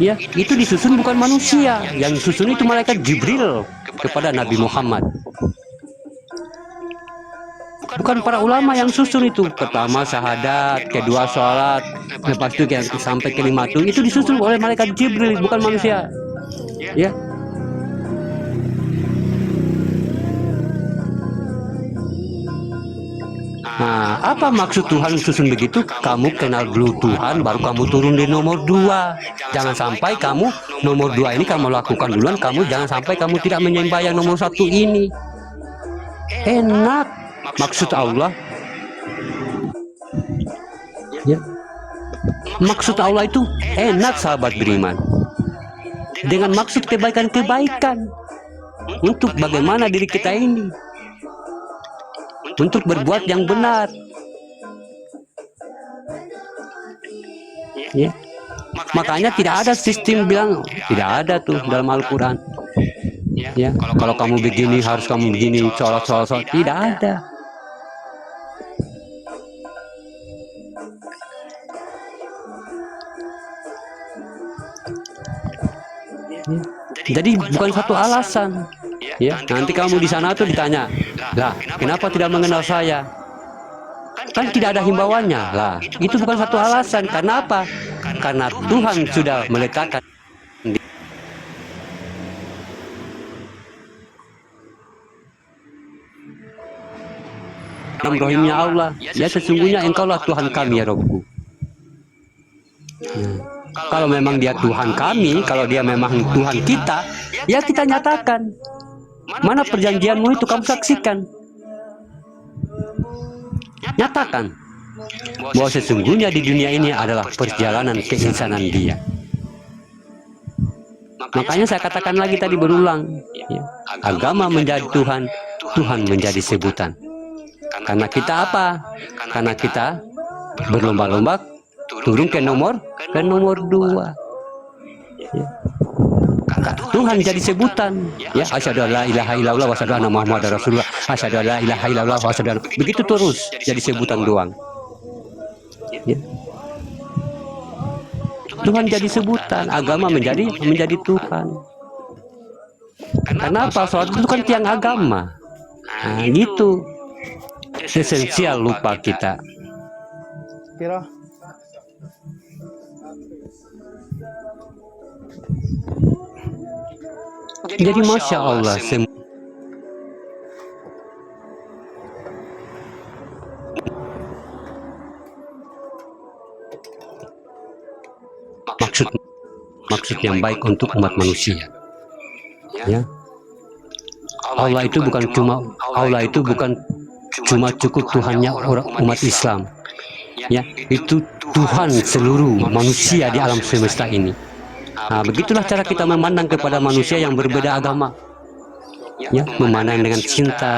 S1: Ya, itu disusun bukan manusia, yang disusun itu malaikat Jibril kepada Nabi Muhammad. Bukan para ulama yang susun itu. Pertama syahadat, kedua sholat, lepas itu yang sampai kelima itu disusun oleh malaikat Jibril, bukan manusia. Ya. Nah, apa maksud Tuhan susun begitu? Kamu kenal dulu Tuhan, baru kamu turun di nomor 2. Jangan sampai kamu nomor 2 ini kamu lakukan duluan, jangan sampai kamu tidak menyembah yang nomor 1 ini. Enak maksud Allah. Ya. Maksud Allah itu enak, sahabat beriman. Dengan maksud kebaikan-kebaikan untuk bagaimana diri kita ini, untuk berbuat yang benar. Ya. Makanya tidak ada sistem bilang, tidak ada tuh dalam Al-Quran. Ya, kalau kamu begini harus kamu begini, sholat, tidak ada. Ya. Jadi bukan satu alasan. Ya, nanti kamu di sana tuh ditanya, lah kenapa tidak mengenal saya? Kan tidak ada himbauannya. Lah, itu bukan satu alasan. Karena apa? Karena Tuhan sudah meletakkan dalam rohimnya Allah, ya sesungguhnya engkaulah Tuhan kami, ya Robku. Kalau memang dia Tuhan kami, kalau dia memang Tuhan kita, ya kita nyatakan. Mana perjanjianmu itu, kamu saksikan. Nyatakan bahwa sesungguhnya di dunia ini adalah perjalanan keinsanan dia. Makanya saya katakan lagi tadi berulang, ya, agama menjadi Tuhan, Tuhan menjadi sebutan. Karena kita apa? Karena kita berlomba-lomba turun ke nomor 2. Ya. Tuhan jadi sebutan, ya, asyhadu alla ilaha illallah wa asyhadu anna muhammadar rasulullah, asyhadu alla ilaha illallah wa asyhadu anna, begitu terus jadi sebutan doang. Ya. Tuhan jadi sebutan, agama menjadi Tuhan. Kenapa? Soal itu kan tiang agama. Nah, gitu. Esensial lupa kita.
S3: Piro?
S1: Jadi masya Allah, maksud yang baik untuk umat manusia. Ya. Allah itu bukan cuma cukup Tuhannya umat Islam. Ya, itu Tuhan seluruh manusia di alam semesta ini. Nah, begitulah cara kita memandang kepada manusia yang berbeda agama. Ya, memandang dengan cinta,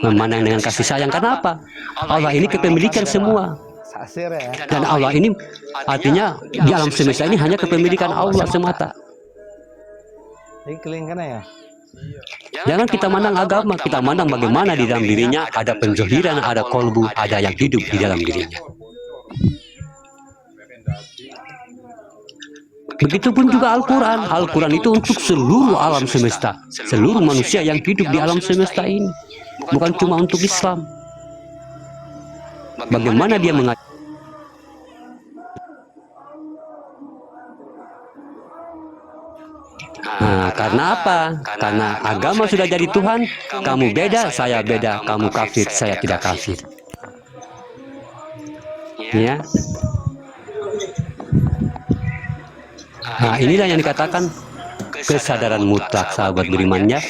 S1: memandang dengan kasih sayang. Karena apa? Allah ini kepemilikan semua. Dan Allah ini artinya di alam semesta ini hanya kepemilikan Allah semata.
S3: Ini kelingkan ya?
S1: Jangan kita mandang agama, kita mandang bagaimana di dalam dirinya ada penzohiran, ada kolbu, ada yang hidup di dalam dirinya. Begitupun juga Al-Quran. Al-Quran itu untuk seluruh alam semesta, seluruh manusia yang hidup di alam semesta ini, bukan cuma untuk Islam. Bagaimana dia mengajar? Nah, karena apa? Karena agama sudah jadi Tuhan. Kamu beda, saya beda. Kamu kafir, saya tidak kafir. Ya. Nah, inilah yang dikatakan kesadaran mutlak, sahabat berimannya.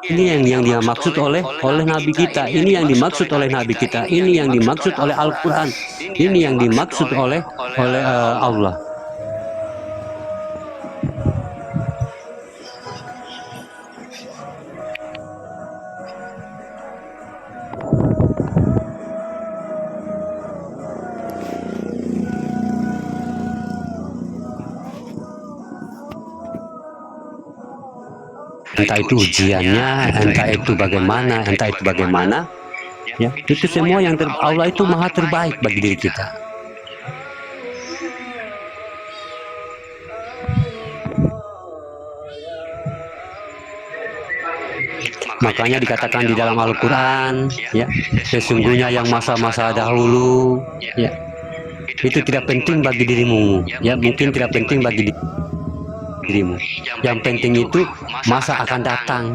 S1: Ini yang dimaksud oleh Nabi kita. Ini yang dimaksud oleh Nabi kita. Ini yang dimaksud oleh Al-Quran. Ini yang dimaksud oleh Allah. Entah itu ujiannya, entah itu bagaimana, ya, itu semua yang Allah itu maha terbaik bagi diri kita. Makanya dikatakan di dalam Al-Quran, ya, sesungguhnya yang masa-masa dahulu, ya, itu tidak penting bagi dirimu, ya, mungkin tidak penting bagi dirimu. Yang penting itu masa akan datang.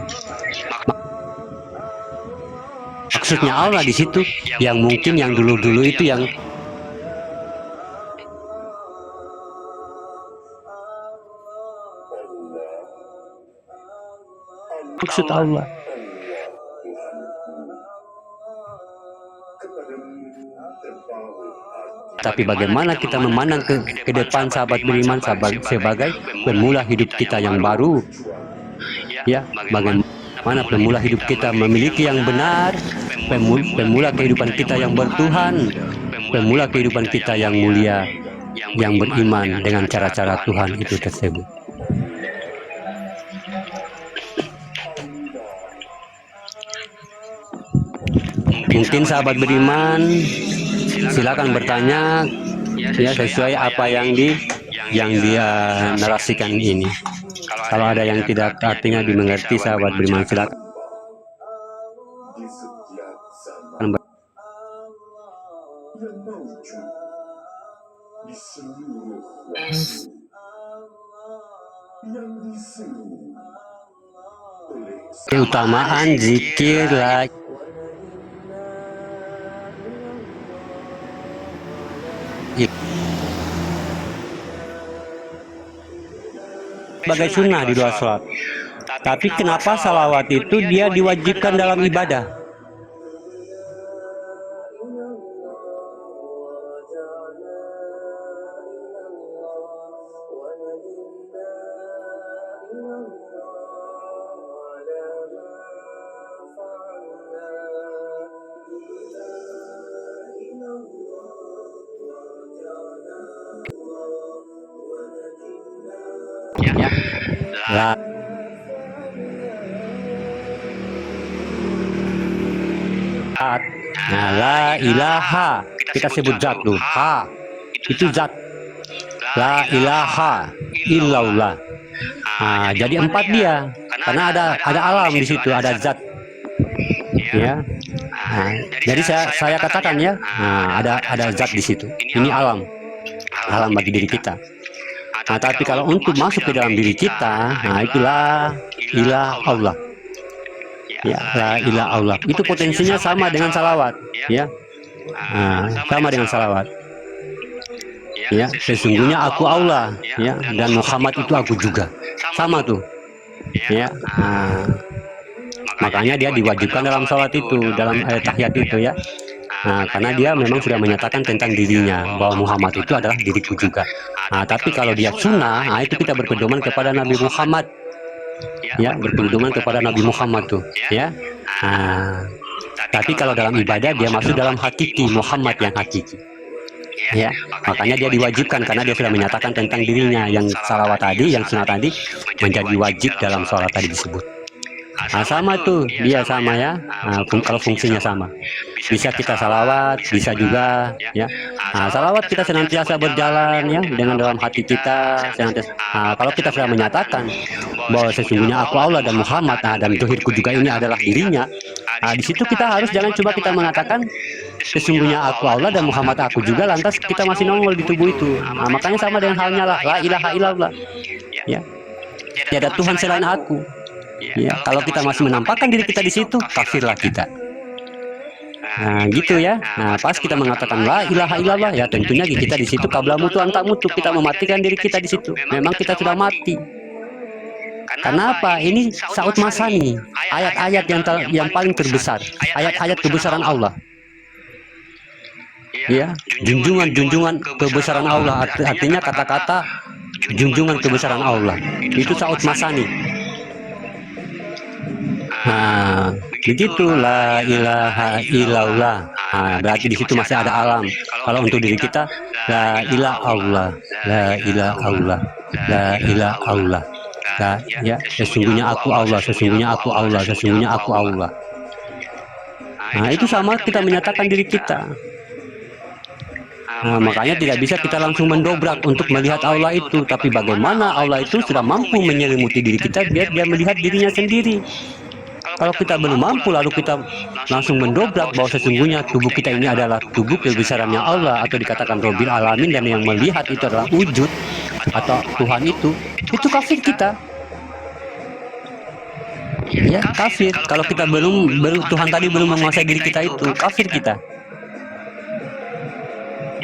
S1: Maksudnya Allah di situ, yang mungkin yang dulu-dulu itu yang maksud Allah. Tapi bagaimana kita memandang ke depan, sahabat beriman, sebagai pemula hidup kita yang baru, ya, bagaimana pemula hidup kita memiliki yang benar, pemula kehidupan kita yang bertuhan, pemula kehidupan kita yang mulia, yang beriman dengan cara-cara Tuhan itu tersebut. Mungkin sahabat beriman silakan bertanya, ya, sesuai apa yang dia narasikan ini. Kalau ada yang tidak artinya dimengerti, sahabat beriman silakan. Keutamaan zikir lagi sebagai sunnah di luar sholat. Tapi kenapa salawat itu dia diwajibkan dalam ibadah? La Nah, la ilaha kita sebut zat tuh. Ha itu zat. La ilaha illallah. Nah, jadi 4 dia. Karena ada alam di situ, ada zat. Ya. Nah, jadi saya katakan ya, nah, ada zat di situ. Ini alam. Alam bagi diri kita. Nah, tapi kalau untuk masuk ke dalam diri kita, nah itulah ilah Allah. Ya, la ilah Allah. Itu potensinya sama dengan salawat, ya. Nah, sama dengan salawat. Ya, sesungguhnya aku Allah, ya, dan Muhammad itu aku juga. Sama tuh. Ya. Nah, makanya dia diwajibkan dalam salat itu, dalam ayat tahiyat itu ya. Nah, karena dia memang sudah menyatakan tentang dirinya bahwa Muhammad itu adalah diriku juga. Nah, tapi kalau dia sunnah, nah itu kita berpedoman kepada Nabi Muhammad. Ya, berpedoman kepada Nabi Muhammad tuh, ya. Nah, tapi kalau dalam ibadah dia masuk dalam hakiki Muhammad yang hakiki. Ya, makanya dia diwajibkan karena dia sudah menyatakan tentang dirinya. Yang salawat tadi, yang sunnah tadi menjadi wajib dalam sholat tadi disebut. Nah, sama tuh, dia sama ya. Nah, kalau fungsinya sama, bisa kita salawat, bisa juga ya. Nah, salawat kita senantiasa berjalan ya dengan dalam hati kita senantiasa. Nah, kalau kita sudah menyatakan bahwa sesungguhnya aku Allah dan Muhammad, nah, dan tuhirku juga ini adalah dirinya. Nah, di situ kita harus jangan coba kita mengatakan sesungguhnya aku Allah dan Muhammad aku juga, lantas kita masih nongol di tubuh itu. Nah, makanya sama dengan halnya la ilaha illallah. Ya, tiada Tuhan selain aku. Ya, kalau kita masih menampakkan diri kita di situ, kafirlah kita. Nah, gitu ya. Nah, pas kita mengatakan la ilaha illallah, ya tentunya kita di situ qabla mutu anta mutu, kita mematikan diri kita di situ. Memang kita sudah mati. Karena apa? Ini saut masani, ayat-ayat yang paling terbesar, ayat-ayat kebesaran Allah. Ya, junjungan kebesaran Allah, artinya kata-kata junjungan kebesaran Allah. Itu saut masani. Nah, begitu la ilaha illallah. Nah, berarti di situ masih ada alam. Kalau untuk diri kita, la ilaha Allah, la ilaha Allah, la ilaha Allah. Nah, ya, sesungguhnya aku Allah, sesungguhnya aku Allah, sesungguhnya aku Allah. Nah, itu sama kita menyatakan diri kita. Nah, makanya tidak bisa kita langsung mendobrak untuk melihat Allah itu, tapi bagaimana Allah itu sudah mampu menyelimuti diri kita biar dia melihat dirinya sendiri. Kalau kita belum mampu lalu kita langsung mendobrak bahwa sesungguhnya tubuh kita ini adalah tubuh kebesarannya Allah, atau dikatakan Robbil Alamin, dan yang melihat itu adalah wujud atau Tuhan itu kafir kita. Ya, kafir. Kalau kita belum Tuhan tadi belum menguasai diri kita itu, kafir kita.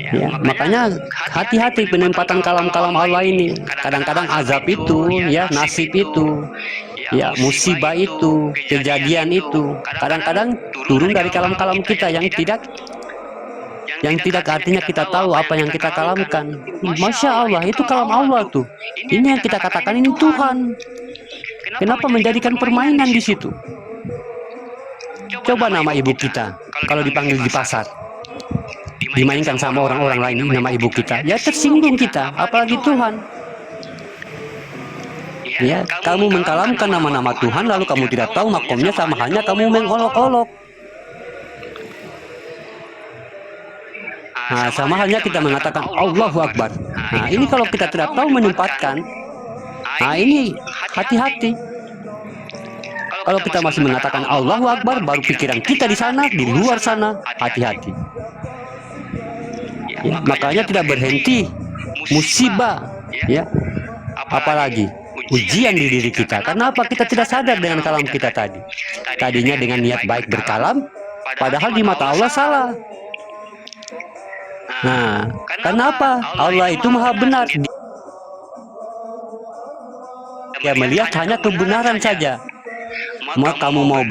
S1: Ya, makanya hati-hati penempatan kalam-kalam Allah ini. Kadang-kadang azab itu, ya, nasib itu, ya, musibah itu, kejadian itu, kadang-kadang turun dari kalam-kalam kita yang tidak artinya kita tahu apa yang kita kalamkan. Masya Allah, itu kalam Allah tuh. Ini yang kita katakan ini Tuhan. Kenapa menjadikan permainan di situ? Coba nama ibu kita, kalau dipanggil di pasar, dimainkan sama orang-orang lain ini nama ibu kita, ya tersinggung kita, apalagi Tuhan. Ya, kamu mengkalamkan nama-nama Tuhan lalu kamu tidak tahu makomnya, sama halnya kamu mengolok-olok. Nah, sama halnya kita mengatakan Allahu Akbar. Nah, ini kalau kita tidak tahu menempatkan, nah ini hati-hati. Kalau kita masih mengatakan Allahu Akbar, baru pikiran kita di sana, di luar sana, hati-hati. Ya, makanya tidak berhenti musibah, ya, apalagi ujian di diri kita. Karena apa? Kita tidak sadar dengan kalam kita tadi. Tadinya dengan niat baik berkalam, padahal di mata Allah salah. Nah, kenapa? Allah itu maha benar. Dia melihat hanya kebenaran saja. Mau kamu mau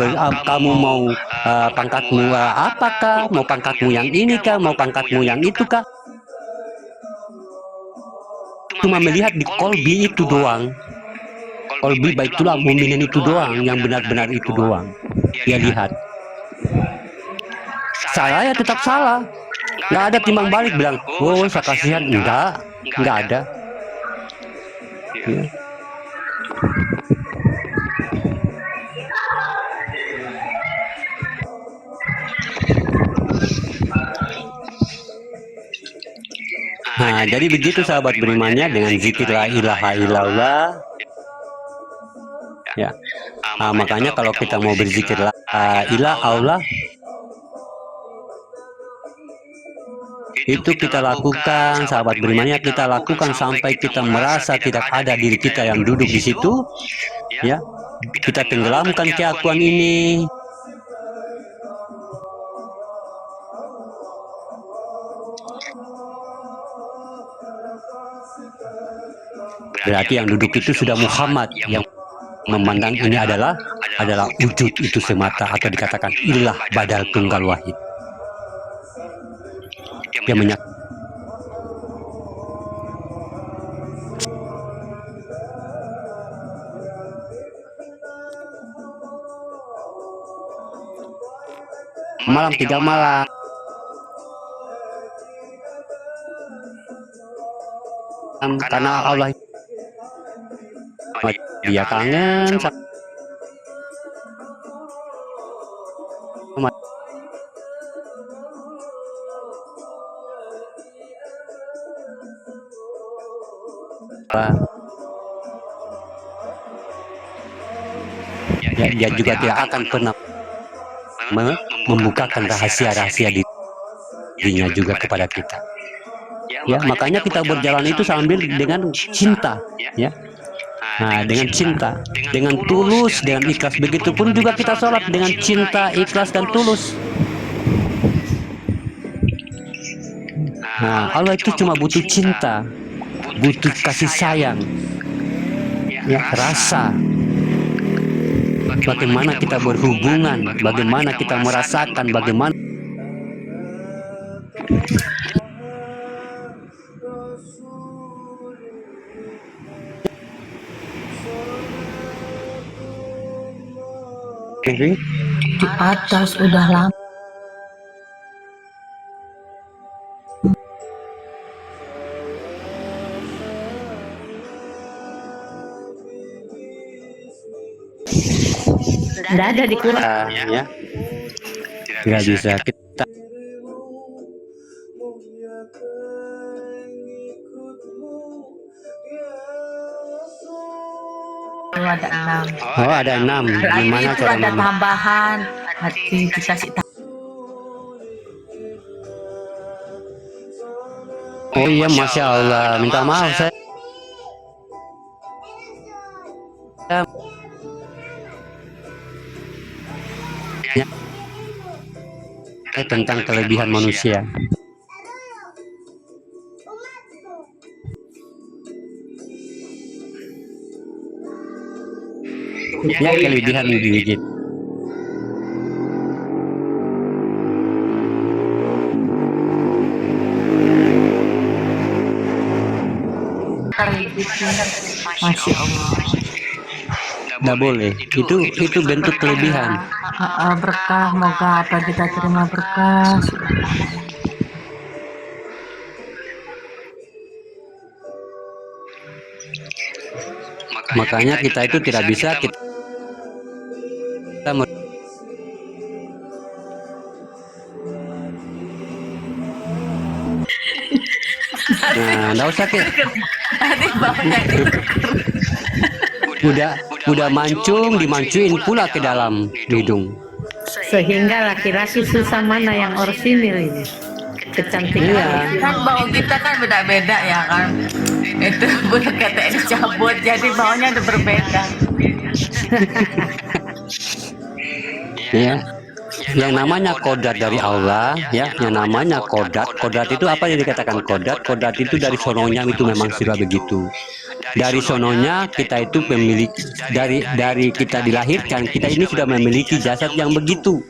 S1: pangkatmu apakah? Mau pangkatmu yang ini kah? Mau pangkatmu yang itu kah? Cuma melihat di kolbi itu doang. Kolbi baitulah mukminin itu doang, yang benar-benar itu doang. Dia lihat. Salah ya tetap salah. Nggak ada timbang balik bilang, oh saya kasihan. Nggak ada. Ya. Nah, jadi begitu sahabat berimannya dengan zikir la ilaha illallah. Ya. Makanya kalau kita mau berzikir la ilaha illallah itu kita lakukan, sahabat berimannya, kita lakukan sampai kita merasa tidak ada diri kita yang duduk di situ. Ya, kita tenggelamkan keakuan ini. Berarti yang duduk itu sudah Muhammad, yang memandang ini adalah wujud itu semata, atau dikatakan ilah badal tunggal wahid. Dia malam 3 malam. Karena Allah dia kangen sama dia juga tidak akan pernah membukakan rahasia-rahasia dirinya juga kepada kita. Ya, makanya kita berjalan itu sambil dengan cinta, ya. Nah, dengan cinta, dengan tulus, dengan ikhlas. Begitupun juga kita sholat dengan cinta, ikhlas, dan tulus. Nah, Allah itu cuma butuh cinta, butuh kasih sayang, ya, rasa. Bagaimana kita berhubungan, bagaimana kita merasakan, bagaimana
S5: Di atas udah lama. Tidak ada di Quran.
S1: ya, tidak bisa kita.
S5: Ada 6.
S1: Oh, ada 6. Gimana
S5: Itu
S1: cara
S5: ada tambahan. Hati dikasih
S1: Oh iya, Masya Allah. Minta maaf saya. Ya. Tentang kelebihan manusia. Ya, kelebihan diri kita.
S5: Masya Allah.
S1: Nggak boleh. Itu bentuk kelebihan.
S5: Berkah, moga apa kita terima berkah.
S1: Makanya kita itu tidak bisa kita nah, nggak usah udah mancung, dimancuin pula ke dalam hidung.
S6: Sehingga laki-laki susah mana yang orsinil ini kecantikan.
S1: Iya.
S5: Kan bau kita kan beda-beda ya kan. Itu bulu ketek dicabut, jadi baunya udah berbeda.
S1: Ya, yang namanya kodrat dari Allah, ya, yang namanya kodrat itu apa yang dikatakan kodrat? Kodrat itu dari sononya itu memang sudah begitu. Dari sononya kita itu memiliki, dari kita dilahirkan, kita ini sudah memiliki jasad yang begitu.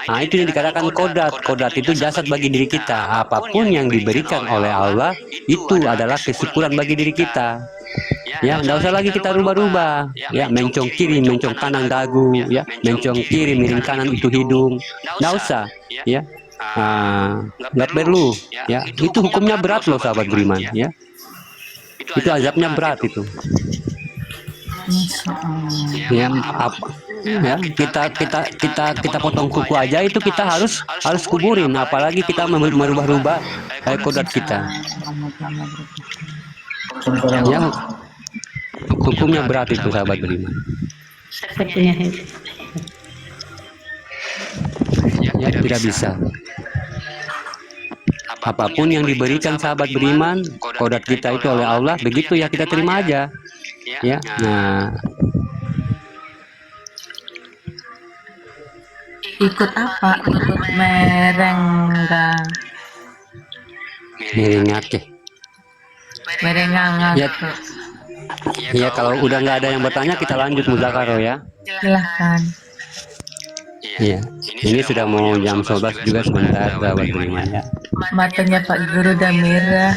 S1: Nah, itu yang dikatakan kodrat. Kodrat itu jasad bagi diri kita. Apapun yang diberikan oleh Allah itu adalah kesyukuran bagi diri kita. Ya, nggak usah lagi kita rubah-rubah. Ya, mencong kiri, mencong kanan dagu. Ya, mencong kiri, miring kanan itu hidung. Nggak usah. Ya, nggak perlu. Ya, itu hukumnya berat loh sahabat beriman. Ya, itu azabnya berat itu. Ya, Ya, kita potong kuku aja itu kita harus kuburin, apalagi kita merubah-rubah kodrat kita. Ya, hukumnya berat itu sahabat beriman.
S6: Saya punya head.
S1: Ya, tidak bisa. Apapun yang diberikan sahabat beriman, kodrat kita itu oleh Allah, begitu ya kita terima aja. Ya, nah.
S5: Ikut apa? Ikut merenggang.
S1: Merengake.
S5: Merenggang.
S1: Ya, ya kalau udah nggak ada yang bertanya kita lanjut muzakaro ya.
S5: Silahkan.
S1: Iya, ini sudah mau jam 11 juga sebentar sahabat beriman ya.
S5: Matanya Pak Guru udah merah.